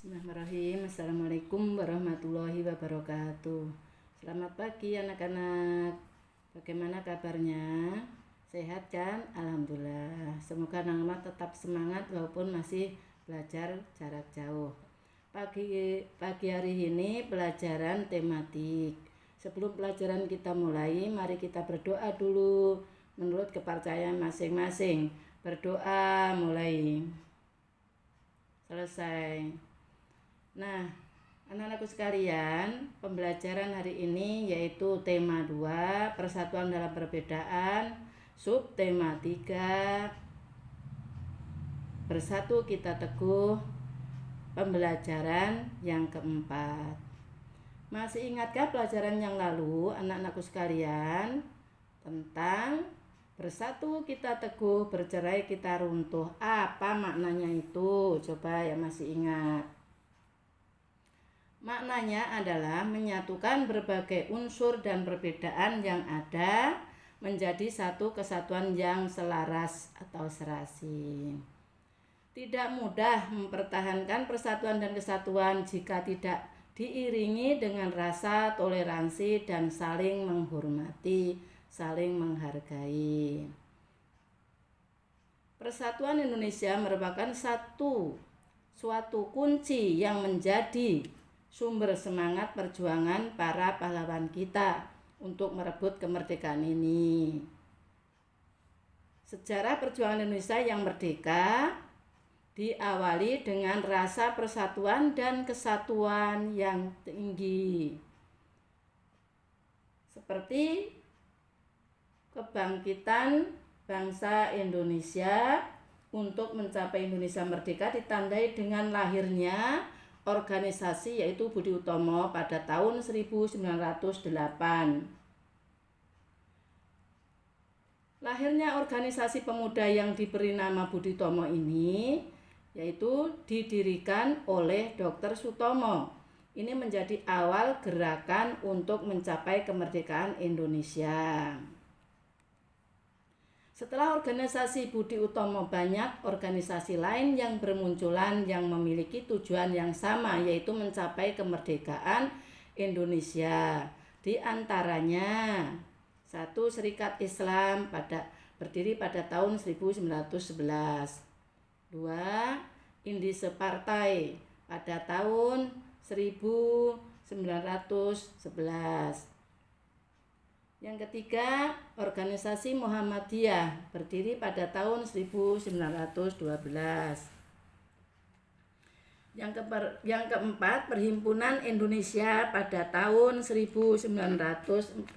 Bismillahirrahmanirrahim. Assalamualaikum warahmatullahi wabarakatuh. Selamat pagi anak-anak. Bagaimana kabarnya? Sehat kan? Alhamdulillah. Semoga anak-anak tetap semangat walaupun masih belajar jarak jauh. Pagi hari ini pelajaran tematik. Sebelum pelajaran kita mulai, mari kita berdoa dulu menurut kepercayaan masing-masing. Berdoa mulai. Selesai. Nah, anak-anakku sekalian, pembelajaran hari ini yaitu tema 2, persatuan dalam perbedaan, subtema 3, bersatu kita teguh, pembelajaran yang keempat. Masih ingatkah pelajaran yang lalu, anak-anakku sekalian, tentang bersatu kita teguh, bercerai kita runtuh? Apa maknanya itu? Coba yang masih ingat. Maknanya adalah menyatukan berbagai unsur dan perbedaan yang ada menjadi satu kesatuan yang selaras atau serasi. Tidak mudah mempertahankan persatuan dan kesatuan jika tidak diiringi dengan rasa toleransi dan saling menghormati, saling menghargai. Persatuan Indonesia merupakan suatu kunci yang menjadi sumber semangat perjuangan para pahlawan kita untuk merebut kemerdekaan ini. Sejarah perjuangan Indonesia yang merdeka diawali dengan rasa persatuan dan kesatuan yang tinggi, seperti kebangkitan bangsa Indonesia untuk mencapai Indonesia merdeka ditandai dengan lahirnya organisasi yaitu Budi Utomo pada tahun 1908. Lahirnya organisasi pemuda yang diberi nama Budi Utomo ini yaitu didirikan oleh Dr. Sutomo. Ini menjadi awal gerakan untuk mencapai kemerdekaan Indonesia. Setelah organisasi Budi Utomo, banyak organisasi lain yang bermunculan yang memiliki tujuan yang sama, yaitu mencapai kemerdekaan Indonesia. Di antaranya, 1. Serikat Islam berdiri pada tahun 1911. 2. Indise Partai pada tahun 1911. Yang ketiga, organisasi Muhammadiyah berdiri pada tahun 1912. Yang keempat, Perhimpunan Indonesia pada tahun 1924.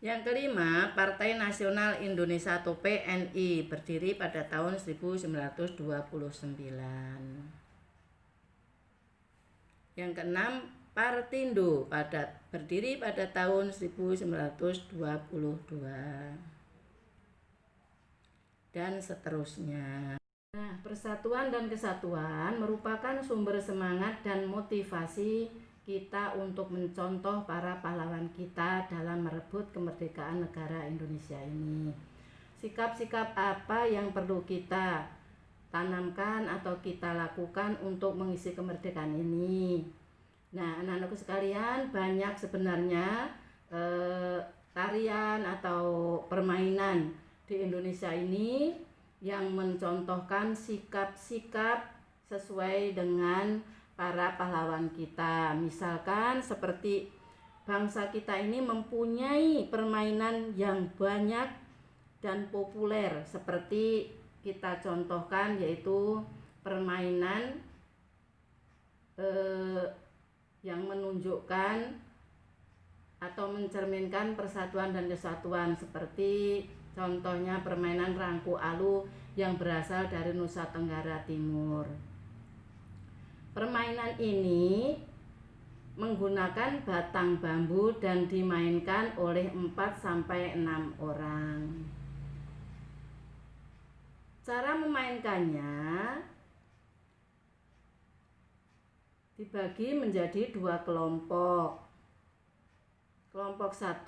Yang kelima, Partai Nasional Indonesia atau PNI berdiri pada tahun 1929. Yang keenam, Partindo berdiri pada tahun 1922. Dan seterusnya. Nah, persatuan dan kesatuan merupakan sumber semangat dan motivasi kita untuk mencontoh para pahlawan kita dalam merebut kemerdekaan negara Indonesia ini. Sikap-sikap apa yang perlu kita tanamkan atau kita lakukan untuk mengisi kemerdekaan ini? Nah, anak-anakku sekalian, banyak sebenarnya tarian atau permainan di Indonesia ini yang mencontohkan sikap-sikap sesuai dengan para pahlawan kita. Misalkan seperti bangsa kita ini mempunyai permainan yang banyak dan populer, seperti kita contohkan yaitu permainan yang menunjukkan atau mencerminkan persatuan dan kesatuan, seperti contohnya permainan Rangku Alu yang berasal dari Nusa Tenggara Timur. Permainan ini menggunakan batang bambu dan dimainkan oleh 4-6 orang. Cara memainkannya dibagi menjadi 2 kelompok. Kelompok 1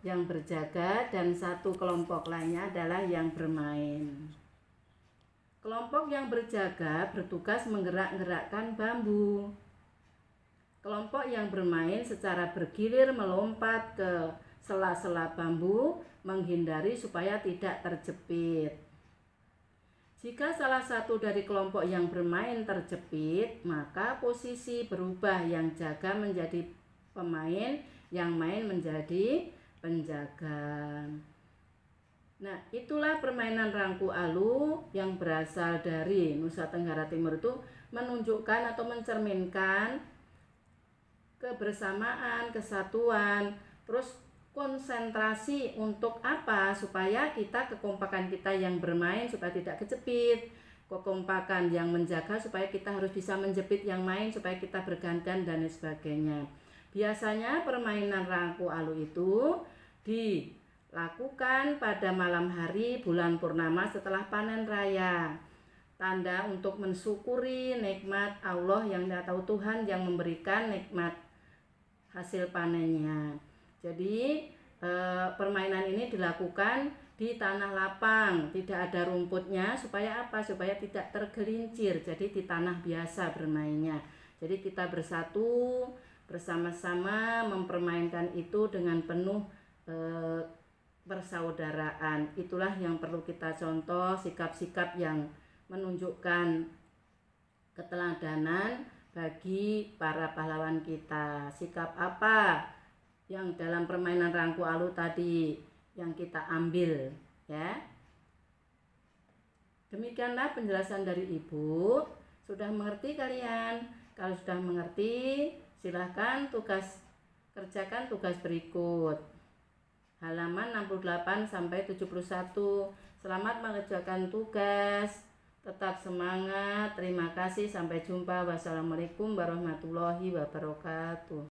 yang berjaga dan 1 kelompok lainnya adalah yang bermain. Kelompok yang berjaga bertugas menggerak-gerakkan bambu. Kelompok yang bermain secara bergilir melompat ke sela-sela bambu, menghindari supaya tidak terjepit. Jika salah satu dari kelompok yang bermain terjepit, maka posisi berubah, yang jaga menjadi pemain, yang main menjadi penjaga. Nah, itulah permainan rangku alu yang berasal dari Nusa Tenggara Timur, itu menunjukkan atau mencerminkan kebersamaan, kesatuan, terus konsentrasi untuk apa? Supaya kekompakan kita yang bermain supaya tidak kejepit, kekompakan yang menjaga supaya kita harus bisa menjepit yang main supaya kita bergantian dan sebagainya. Biasanya permainan rangku alu itu dilakukan pada malam hari bulan purnama setelah panen raya. Tanda untuk mensyukuri nikmat Allah, yang tahu Tuhan yang memberikan nikmat hasil panennya. Jadi permainan ini dilakukan di tanah lapang, tidak ada rumputnya, supaya apa? Supaya tidak tergelincir. Jadi di tanah biasa bermainnya. Jadi kita bersatu bersama-sama mempermainkan itu dengan penuh persaudaraan. Itulah yang perlu kita contoh, sikap-sikap yang menunjukkan keteladanan bagi para pahlawan kita. Sikap apa yang dalam permainan rangku alu tadi yang kita ambil, ya? Demikianlah penjelasan dari Ibu. Sudah mengerti kalian? Kalau sudah mengerti, silahkan kerjakan tugas berikut. Halaman 68 sampai 71. Selamat mengerjakan tugas. Tetap semangat. Terima kasih. Sampai jumpa. Wassalamualaikum warahmatullahi wabarakatuh.